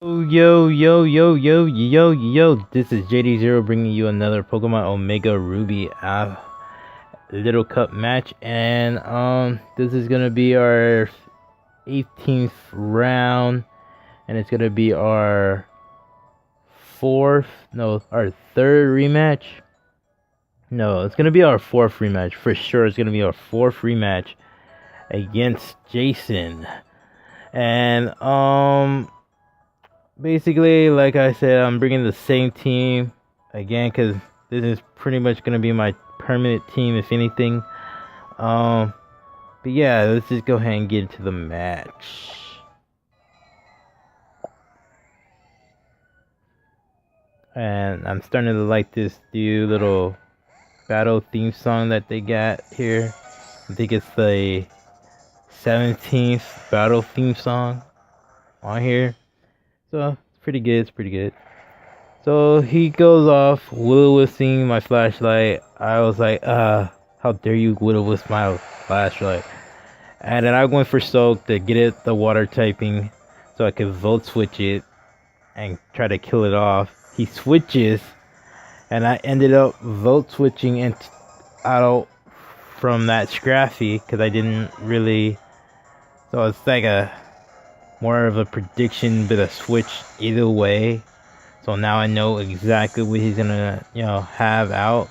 Yo, this is TheJDzero bringing you another Pokemon Omega Ruby Little Cup match, and this is gonna be our 18th round, and it's gonna be our our third rematch. No, it's gonna be our fourth rematch for sure. It's gonna be our fourth rematch against Jason, and basically, like I said, I'm bringing the same team again because this is pretty much gonna be my permanent team, if anything. But yeah, let's just go ahead and get into the match. And I'm starting to like this new little battle theme song that they got here. I think it's the 17th battle theme song on here. So it's pretty good. So he goes off, will-o-wisting my flashlight. I was like, how dare you will-o-wisp my flashlight? And then I went for Soak to get it the water typing so I could Volt Switch it and try to kill it off. He switches, and I ended up Volt Switching out from that Scraffy because I didn't really. So it's like more of a prediction, but a switch either way. So now I know exactly what he's gonna, have out.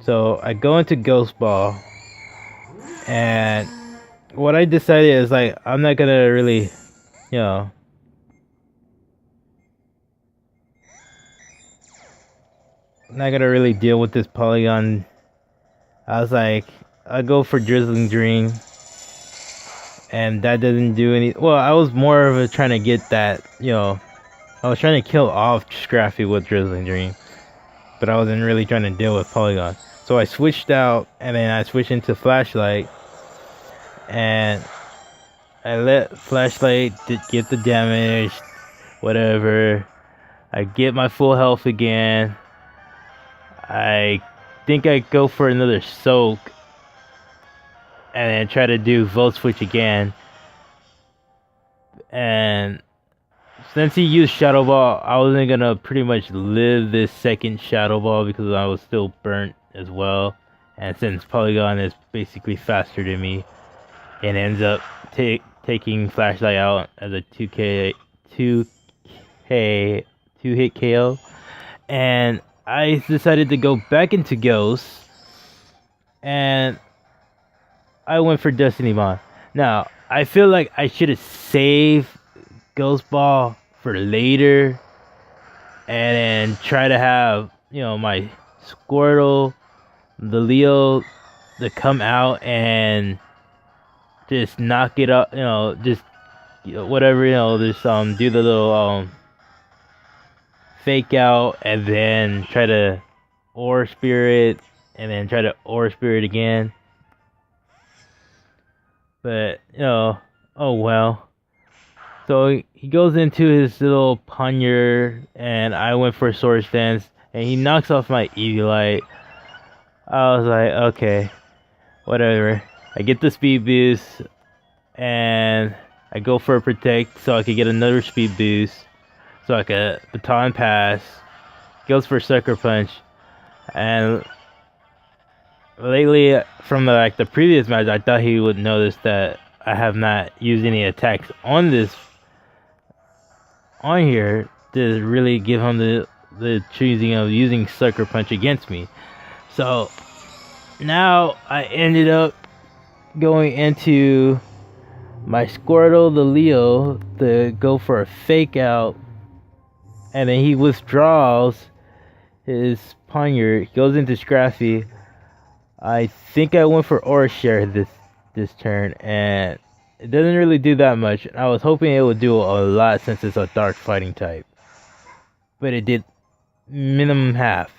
So I go into Ghost Ball, and what I decided is like I'm not gonna really, not gonna really deal with this Polygon. I was like, I go for Drizzling Dream. And that doesn't do any. Well, I was more of a trying to get that, I was trying to kill off Scraffy with Drizzling Dream, but I wasn't really trying to deal with Polygon. So I switched out, and then I switched into Flashlight, and I let Flashlight get the damage, whatever. I get my full health again. I think I go for another Soak, and then try to do Volt Switch again. And since he used Shadow Ball, I wasn't gonna pretty much live this second Shadow Ball because I was still burnt as well. And since Polygon is basically faster than me, it ends up taking Flashlight out as a 2 hit KO. And I decided to go back into Ghost, and I went for Destiny Bond. Now, I feel like I should have saved Ghost Ball for later and then try to have, my Squirtle, the Leo, to come out and just knock it up, just whatever, just do the little fake out and then try to Aura Spirit and then try to Aura Spirit again. But, oh well. So he goes into his little Punyer, and I went for a Sword Stance, and he knocks off my Eviolite. I was like, okay, whatever. I get the speed boost, and I go for a Protect so I could get another speed boost, so I could Baton Pass. Goes for Sucker Punch, and lately, from the previous match, I thought he would notice that I have not used any attacks on here to really give him the choosing of using Sucker Punch against me. So now I ended up going into my Squirtle, the Leo, to go for a fake out, and then he withdraws his Punyer. He goes into Scraffy. I think I went for Aura Share this turn, and it doesn't really do that much. I was hoping it would do a lot since it's a dark fighting type, but it did minimum half.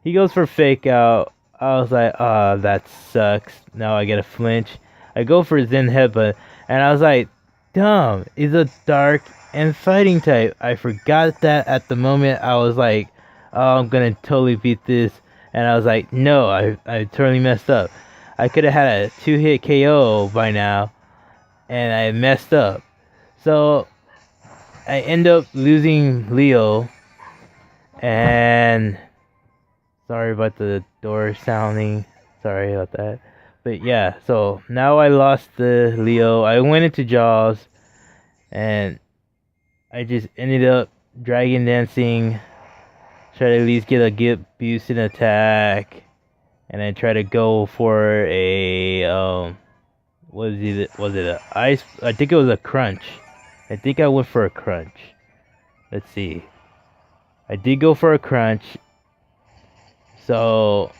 He goes for Fake Out. I was like, that sucks. Now I get a flinch. I go for Zen Headbutt, and I was like, dumb, it's a dark and fighting type. I forgot that at the moment. I was like, oh, I'm gonna totally beat this. And I was like, no, I totally messed up. I could have had a 2-hit KO by now, and I messed up. So I end up losing Leo, and sorry about the door sounding. Sorry about that. But yeah, so now I lost the Leo. I went into Jaws, and I just ended up dragon dancing. Try to at least get a good boost in attack, and then try to go for a was it a ice? I think it was a crunch. I think I went for a crunch. Let's see. I did go for a crunch. So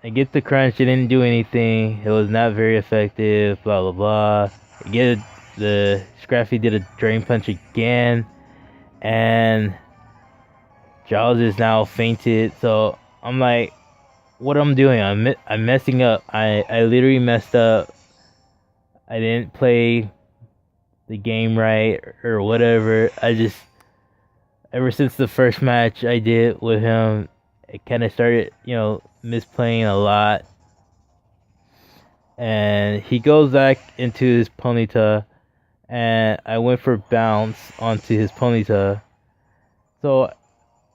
I get the crunch. It didn't do anything. It was not very effective. Blah blah blah. I get the Scrappy did a drain punch again, and Jaws is now fainted. So I'm like, what I'm doing? I'm messing up. I literally messed up. I didn't play the game right or whatever. I just, ever since the first match I did with him, it kind of started, misplaying a lot. And he goes back into his Ponyta, and I went for bounce onto his Ponyta. So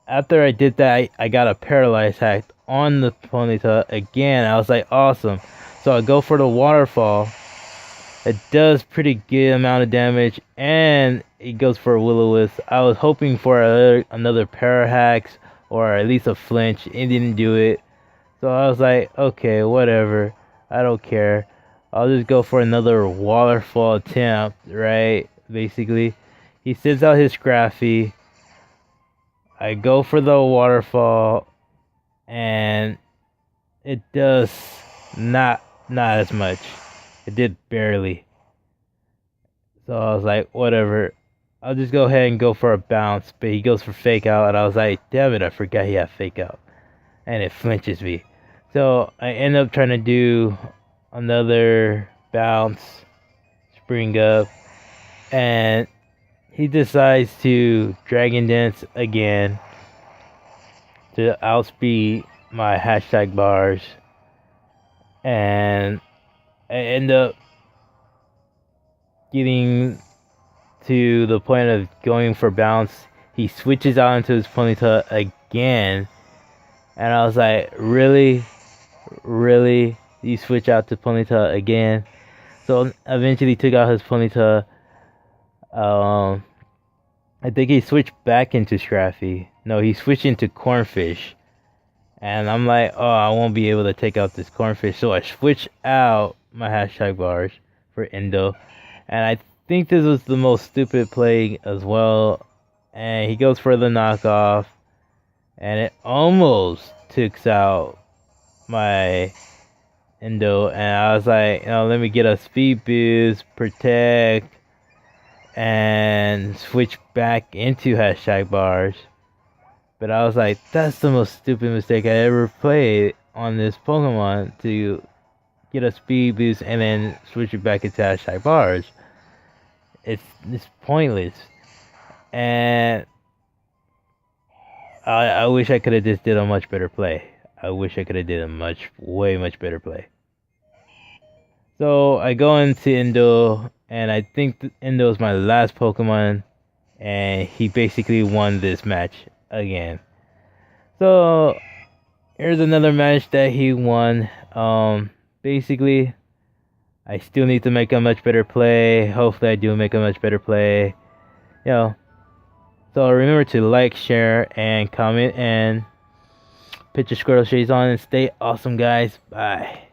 after I did that, I got a paralyzed hack on the Ponyta again. I was like, awesome. So I go for the waterfall. It does pretty good amount of damage, and it goes for a Will-O-Wisp. I was hoping for another para hacks or at least a flinch. It didn't do it. So I was like, okay, whatever. I don't care. I'll just go for another waterfall attempt, right? Basically, he sends out his Scrappy. I go for the waterfall, and it does not as much. It did barely. So I was like, whatever. I'll just go ahead and go for a bounce. But he goes for fake out, and I was like, damn it, I forgot he had fake out. And it flinches me. So I end up trying to do another bounce, spring up, and he decides to dragon dance again to outspeed my hashtag bars, and I end up getting to the point of going for bounce. He switches out into his Ponyta again, and I was like, really? You switch out to Ponyta again? So eventually took out his Ponyta. I think he switched back into Scrappy. No, he switched into Cornfish. And I'm like, oh, I won't be able to take out this Cornfish. So I switch out my hashtag bars for Endo. And I think this was the most stupid play as well. And he goes for the knockoff. And it almost takes out my Endo. And I was like, let me get a speed boost, protect, and switch back into hashtag bars. But I was like, that's the most stupid mistake I ever played on this Pokemon, to get a speed boost and then switch it back into hashtag bars. It's pointless. And I wish I could have just did a much better play. I wish I could have did a way much better play. So I go into Endo, and I think Endo is my last Pokemon, and he basically won this match again. So here's another match that he won. Basically, I still need to make a much better play. Hopefully I do make a much better play. So remember to like, share, and comment, and put your Squirtle shades on, and stay awesome, guys. Bye.